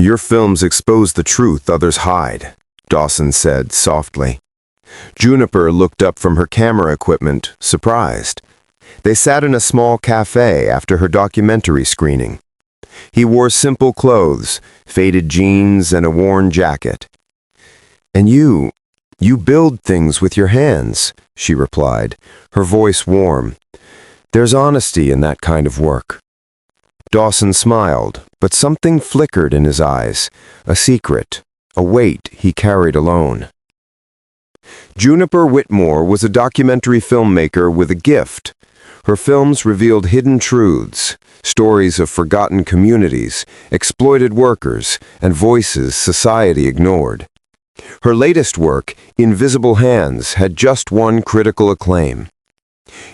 "Your films expose the truth others hide," Dawson said softly. Juniper looked up from her camera equipment, surprised. They sat in a small cafe after her documentary screening. He wore simple clothes, faded jeans and a worn jacket. "And you build things with your hands," she replied, her voice warm. "There's honesty in that kind of work." Dawson smiled, but something flickered in his eyes, a secret, a weight he carried alone. Juniper Whitmore was a documentary filmmaker with a gift. Her films revealed hidden truths, stories of forgotten communities, exploited workers, and voices society ignored. Her latest work, Invisible Hands, had just won critical acclaim.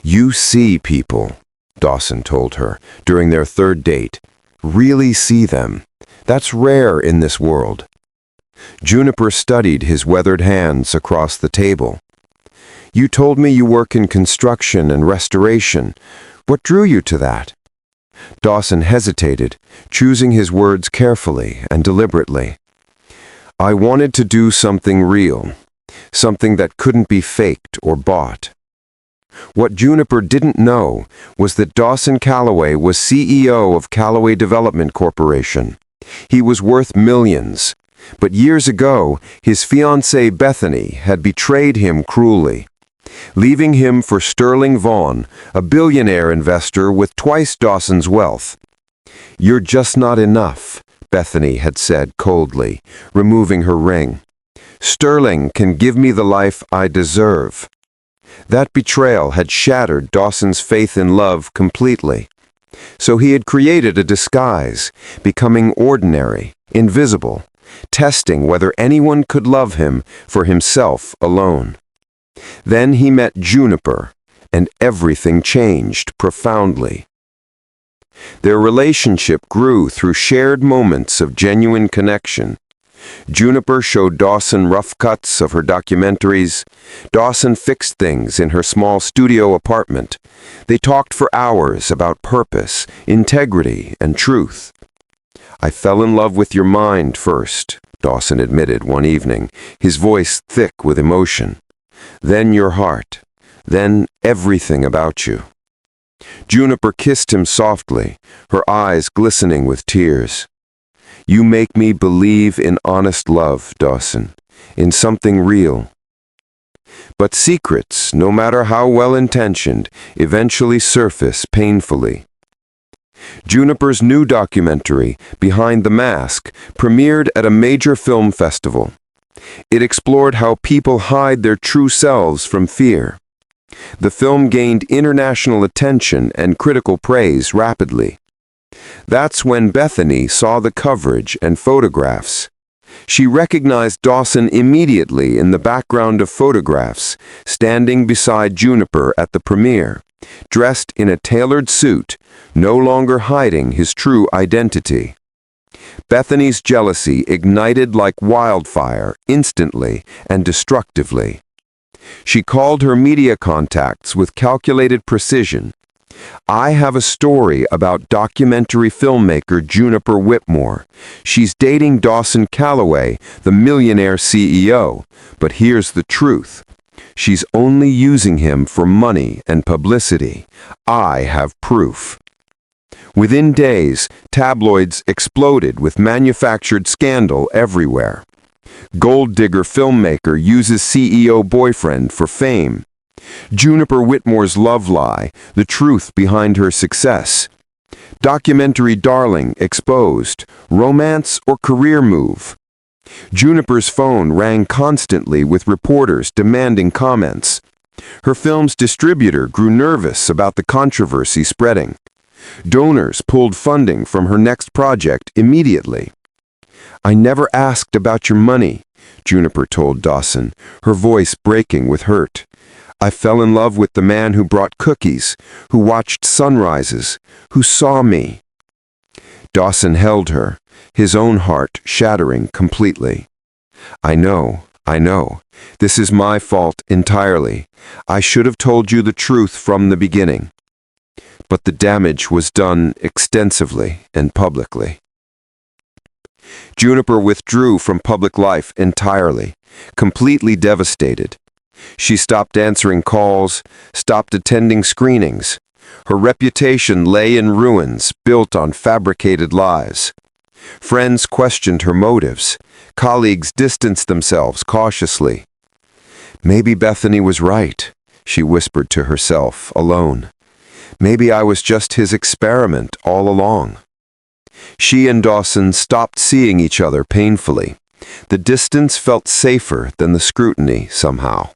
"You see people," Dawson told her during their third date. "Really see them. That's rare in this world." Juniper studied his weathered hands across the table. "You told me you work in construction and restoration. What drew you to that?" Dawson hesitated, choosing his words carefully and deliberately. "I wanted to do something real, something that couldn't be faked or bought." What Juniper didn't know was that Dawson Calloway was CEO of Calloway Development Corporation. He was worth millions, but years ago, his fiancée Bethany had betrayed him cruelly, leaving him for Sterling Vaughn, a billionaire investor with twice Dawson's wealth. "You're just not enough," Bethany had said coldly, removing her ring. "Sterling can give me the life I deserve." That betrayal had shattered Dawson's faith in love completely. So he had created a disguise, becoming ordinary, invisible, testing whether anyone could love him for himself alone. Then he met Juniper, and everything changed profoundly. Their relationship grew through shared moments of genuine connection. Juniper showed Dawson rough cuts of her documentaries. Dawson fixed things in her small studio apartment. They talked for hours about purpose, integrity, and truth. "I fell in love with your mind first," Dawson admitted one evening, his voice thick with emotion. "Then your heart. Then everything about you." Juniper kissed him softly, her eyes glistening with tears. "You make me believe in honest love, Dawson, in something real." But secrets, no matter how well-intentioned, eventually surface painfully. Juniper's new documentary, Behind the Mask, premiered at a major film festival. It explored how people hide their true selves from fear. The film gained international attention and critical praise rapidly. That's when Bethany saw the coverage and photographs. She recognized Dawson immediately in the background of photographs, standing beside Juniper at the premiere, dressed in a tailored suit, no longer hiding his true identity. Bethany's jealousy ignited like wildfire, instantly and destructively. She called her media contacts with calculated precision. "I have a story about documentary filmmaker Juniper Whitmore. She's dating Dawson Calloway, the Millionaire CEO, but here's the truth. She's only using him for money and publicity. I have proof." Within days, tabloids exploded with manufactured scandal everywhere. Gold digger filmmaker uses CEO boyfriend for fame. Juniper Whitmore's love lie, the truth behind her success. Documentary darling exposed, romance or career move. Juniper's phone rang constantly with reporters demanding comments. Her film's distributor grew nervous about the controversy spreading. Donors pulled funding from her next project immediately. "I never asked about your money," Juniper told Dawson, her voice breaking with hurt. "I fell in love with the man who brought cookies, who watched sunrises, who saw me." Dawson held her, his own heart shattering completely. I know. This is my fault entirely. I should have told you the truth from the beginning." But the damage was done extensively and publicly. Juniper withdrew from public life entirely, completely devastated. She stopped answering calls, stopped attending screenings. Her reputation lay in ruins built on fabricated lies. Friends questioned her motives. Colleagues distanced themselves cautiously. Maybe Bethany was right, she whispered to herself, alone. Maybe I was just his experiment all along. She and Dawson stopped seeing each other painfully. The distance felt safer than the scrutiny, somehow.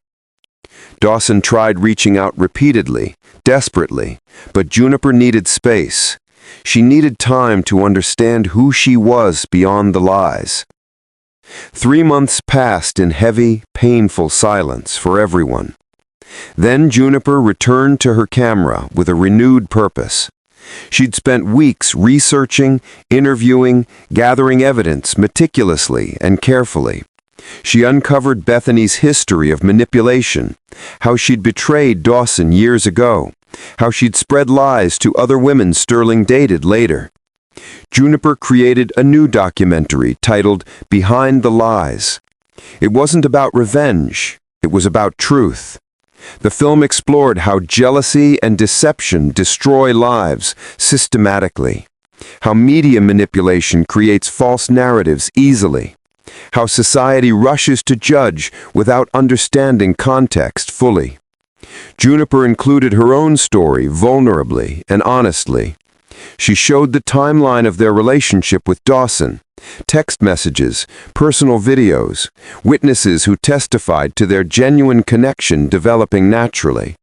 Dawson tried reaching out repeatedly, desperately, but Juniper needed space. She needed time to understand who she was beyond the lies. 3 months passed in heavy, painful silence for everyone. Then Juniper returned to her camera with a renewed purpose. She'd spent weeks researching, interviewing, gathering evidence meticulously and carefully. She uncovered Bethany's history of manipulation, how she'd betrayed Dawson years ago, how she'd spread lies to other women Sterling dated later. Juniper created a new documentary titled Behind the Lies. It wasn't about revenge, it was about truth. The film explored how jealousy and deception destroy lives systematically, how media manipulation creates false narratives easily, how society rushes to judge without understanding context fully. Juniper included her own story vulnerably and honestly. She showed the timeline of their relationship with Dawson, text messages, personal videos, witnesses who testified to their genuine connection developing naturally.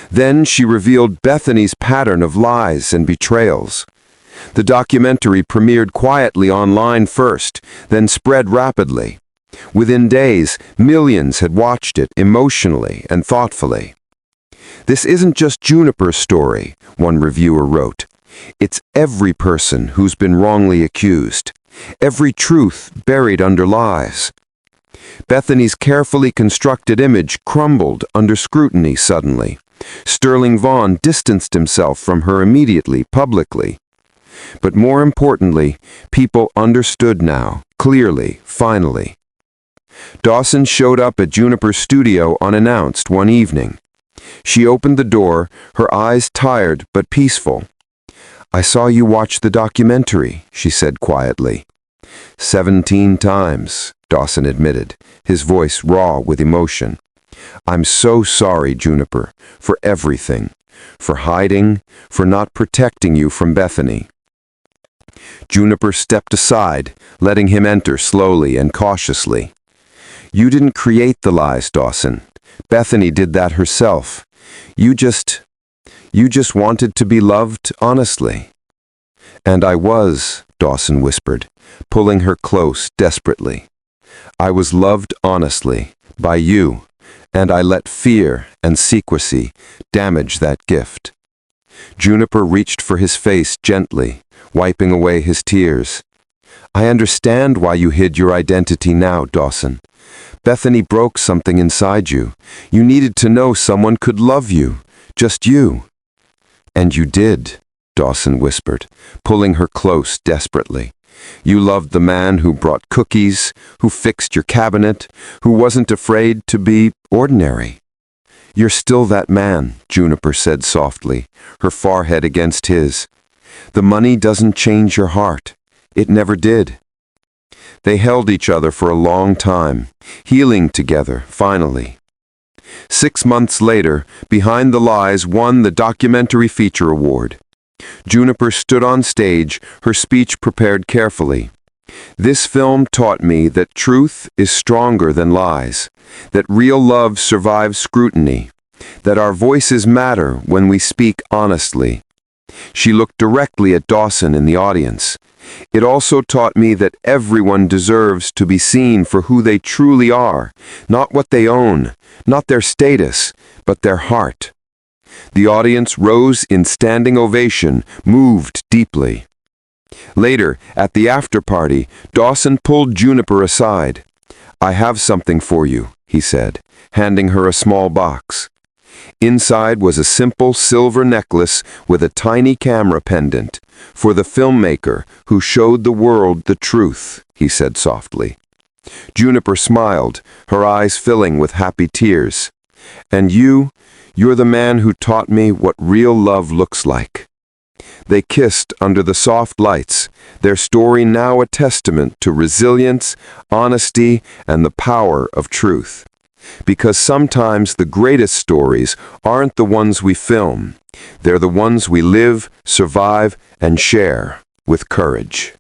Then she revealed Bethany's pattern of lies and betrayals. The documentary premiered quietly online first, then spread rapidly. Within days, millions had watched it emotionally and thoughtfully. "This isn't just Juniper's story," one reviewer wrote. "It's every person who's been wrongly accused, every truth buried under lies." Bethany's carefully constructed image crumbled under scrutiny suddenly. Sterling Vaughn distanced himself from her immediately, publicly. But more importantly, people understood now, clearly, finally. Dawson showed up at Juniper's studio unannounced one evening. She opened the door, her eyes tired but peaceful. "I saw you watch the documentary," she said quietly. 17 times, Dawson admitted, his voice raw with emotion. "I'm so sorry, Juniper, for everything, for hiding, for not protecting you from Bethany." Juniper stepped aside, letting him enter slowly and cautiously. "You didn't create the lies, Dawson. Bethany did that herself. You just wanted to be loved honestly." "And I was," Dawson whispered, pulling her close desperately. "I was loved honestly, by you, and I let fear and secrecy damage that gift." Juniper reached for his face gently, wiping away his tears. "I understand why you hid your identity now, Dawson. Bethany broke something inside you. You needed to know someone could love you, just you." "And you did," Dawson whispered, pulling her close desperately. "You loved the man who brought cookies, who fixed your cabinet, who wasn't afraid to be ordinary." "You're still that man," Juniper said softly, her forehead against his. "The money doesn't change your heart. It never did." They held each other for a long time, healing together, finally. 6 months later, Behind the Lies won the Documentary Feature Award. Juniper stood on stage, her speech prepared carefully. "This film taught me that truth is stronger than lies, that real love survives scrutiny, that our voices matter when we speak honestly." She looked directly at Dawson in the audience. "It also taught me that everyone deserves to be seen for who they truly are, not what they own, not their status, but their heart." The audience rose in standing ovation, moved deeply. Later, at the after-party, Dawson pulled Juniper aside. "I have something for you," he said, handing her a small box. Inside was a simple silver necklace with a tiny camera pendant, for the filmmaker who showed the world the truth, he said softly. Juniper smiled, her eyes filling with happy tears. And you're the man who taught me what real love looks like. They kissed under the soft lights, their story now a testament to resilience, honesty, and the power of truth. Because sometimes the greatest stories aren't the ones we film. They're the ones we live, survive, and share with courage.